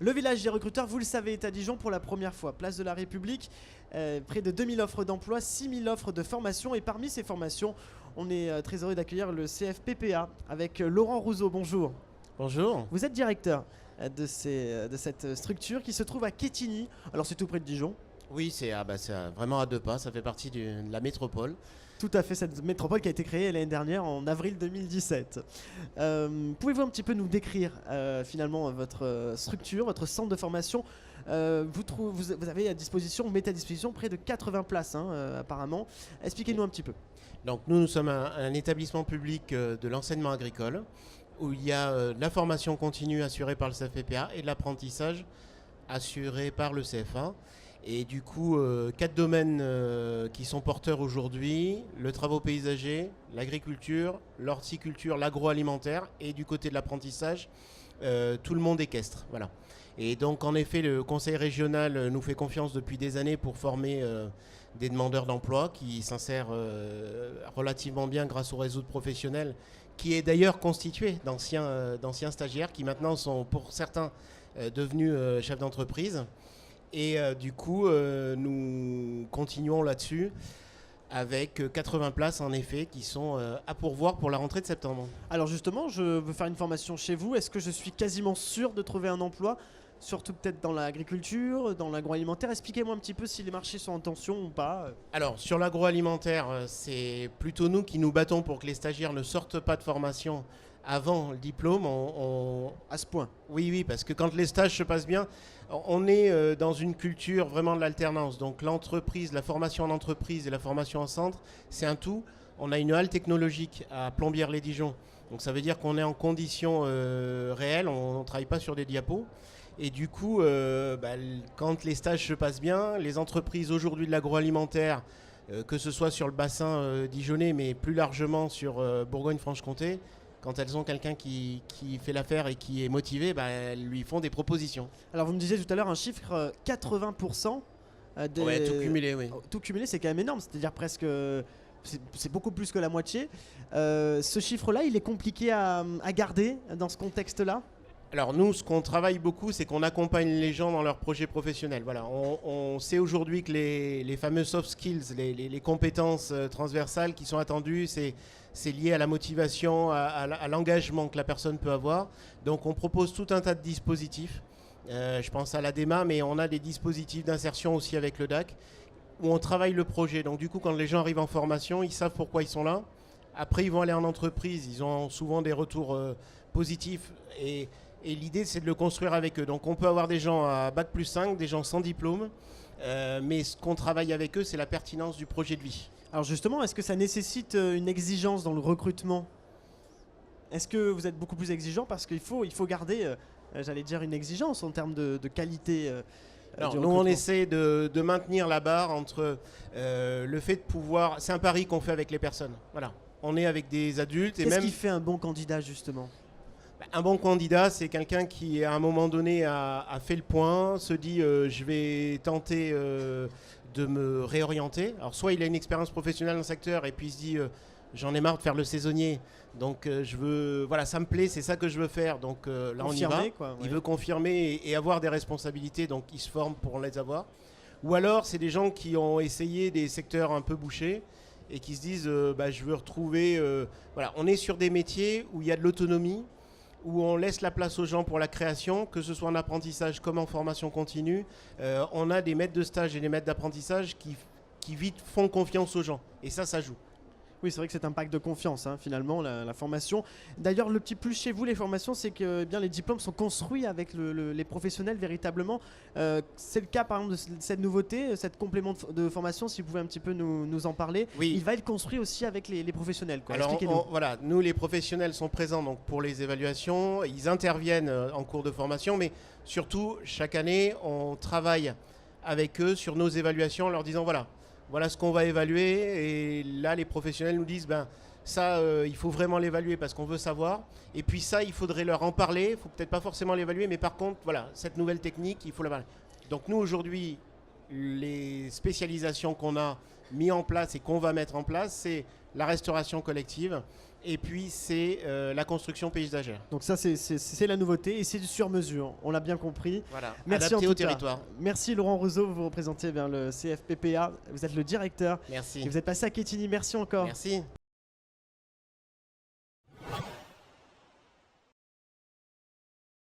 Le village des recruteurs, vous le savez, est à Dijon pour la première fois. Place de la République, près de 2000 offres d'emploi, 6000 offres de formation. Et parmi ces formations, on est très heureux d'accueillir le CFPPA avec Laurent Rousseau. Bonjour. Bonjour. Vous êtes directeur de cette structure qui se trouve à Quetigny. Alors c'est tout près de Dijon. Oui, c'est vraiment à 2 pas, ça fait partie de la métropole. Tout à fait, cette métropole qui a été créée l'année dernière en avril 2017. Pouvez-vous un petit peu nous décrire finalement votre structure, votre centre de formation vous avez à disposition, vous mettez à disposition près de 80 places apparemment. Expliquez-nous un petit peu. Donc nous sommes un établissement public de l'enseignement agricole où il y a de la formation continue assurée par le CFPPA et de l'apprentissage assuré par le CFA. Et du coup, 4 domaines qui sont porteurs aujourd'hui: le travaux paysagers, l'agriculture, l'horticulture, l'agroalimentaire, et du côté de l'apprentissage, tout le monde équestre. Voilà. Et donc en effet, le conseil régional nous fait confiance depuis des années pour former des demandeurs d'emploi qui s'insèrent relativement bien grâce au réseau de professionnels, qui est d'ailleurs constitué d'anciens stagiaires qui maintenant sont pour certains devenus chefs d'entreprise. Et du coup, nous continuons là-dessus avec 80 places en effet qui sont à pourvoir pour la rentrée de septembre. Alors justement, je veux faire une formation chez vous. Est-ce que je suis quasiment sûr de trouver un emploi, surtout peut-être dans l'agriculture, dans l'agroalimentaire? Expliquez-moi un petit peu si les marchés sont en tension ou pas. Alors sur l'agroalimentaire, c'est plutôt nous qui nous battons pour que les stagiaires ne sortent pas de formation avant le diplôme. À ce point? Oui, parce que quand les stages se passent bien, on est dans une culture vraiment de l'alternance. Donc l'entreprise, la formation en entreprise et la formation en centre, c'est un tout. On a une halle technologique à Plombières-les-Dijon. Donc ça veut dire qu'on est en conditions réelles, on ne travaille pas sur des diapos. Et du coup, quand les stages se passent bien, les entreprises aujourd'hui de l'agroalimentaire, que ce soit sur le bassin dijonnais, mais plus largement sur Bourgogne-Franche-Comté, quand elles ont quelqu'un qui fait l'affaire et qui est motivé, elles lui font des propositions. Alors vous me disiez tout à l'heure un chiffre 80%. Ouais, tout cumulé, oui. Tout cumulé, c'est quand même énorme, c'est-à-dire presque... C'est beaucoup plus que la moitié. Ce chiffre-là, il est compliqué à garder dans ce contexte-là? Alors nous, ce qu'on travaille beaucoup, c'est qu'on accompagne les gens dans leurs projets professionnels. Voilà, on sait aujourd'hui que les fameux soft skills, les compétences transversales qui sont attendues, c'est lié à la motivation, à l'engagement que la personne peut avoir. Donc on propose tout un tas de dispositifs. Je pense à l'ADEMA, mais on a des dispositifs d'insertion aussi avec le DAC, où on travaille le projet. Donc du coup, quand les gens arrivent en formation, ils savent pourquoi ils sont là. Après, ils vont aller en entreprise, ils ont souvent des retours positifs, et l'idée, c'est de le construire avec eux. Donc on peut avoir des gens à Bac+5, des gens sans diplôme, mais ce qu'on travaille avec eux, c'est la pertinence du projet de vie. Alors justement, est-ce que ça nécessite une exigence dans le recrutement? Est-ce que vous êtes beaucoup plus exigeant? Parce qu'il faut garder, j'allais dire, une exigence en termes de qualité. Alors, nous, on essaie de maintenir la barre entre le fait de pouvoir... C'est un pari qu'on fait avec les personnes. Voilà. On est avec des adultes. Qu'est-ce qui fait un bon candidat, justement? Un bon candidat, c'est quelqu'un qui, à un moment donné, a fait le point, se dit je vais tenter de me réorienter. Alors, soit il a une expérience professionnelle dans le secteur et puis il se dit j'en ai marre de faire le saisonnier, donc je veux, voilà, ça me plaît, c'est ça que je veux faire. Donc là, on y va. Il veut confirmer et avoir des responsabilités, donc il se forme pour les avoir. Ou alors, c'est des gens qui ont essayé des secteurs un peu bouchés et qui se disent je veux retrouver... voilà, on est sur des métiers où il y a de l'autonomie, où on laisse la place aux gens pour la création, que ce soit en apprentissage comme en formation continue. On a des maîtres de stage et des maîtres d'apprentissage qui vite font confiance aux gens. Et ça joue. Oui, c'est vrai que c'est un pacte de confiance, finalement, la formation. D'ailleurs, le petit plus chez vous, les formations, c'est que bien, les diplômes sont construits avec les professionnels véritablement. C'est le cas, par exemple, de cette nouveauté, cette complément de formation, si vous pouvez un petit peu nous en parler. Oui. Il va être construit aussi avec les professionnels, quoi. Alors, voilà, nous, les professionnels sont présents donc, pour les évaluations. Ils interviennent en cours de formation, mais surtout, chaque année, on travaille avec eux sur nos évaluations en leur disant, voilà ce qu'on va évaluer, et là les professionnels nous disent ça il faut vraiment l'évaluer parce qu'on veut savoir, et puis ça il faudrait leur en parler, il faut peut-être pas forcément l'évaluer, mais par contre voilà, cette nouvelle technique il faut la parler. Donc nous aujourd'hui, les spécialisations qu'on a mis en place et qu'on va mettre en place, c'est la restauration collective, et puis c'est la construction paysagère. Donc ça, c'est la nouveauté et c'est du sur-mesure, on l'a bien compris. Voilà, Merci adapté en au tout cas. territoire. Merci Laurent Rousseau, vous représentez le CFPPA, vous êtes le directeur Merci. et vous êtes passé à Quetigny, merci encore. Merci.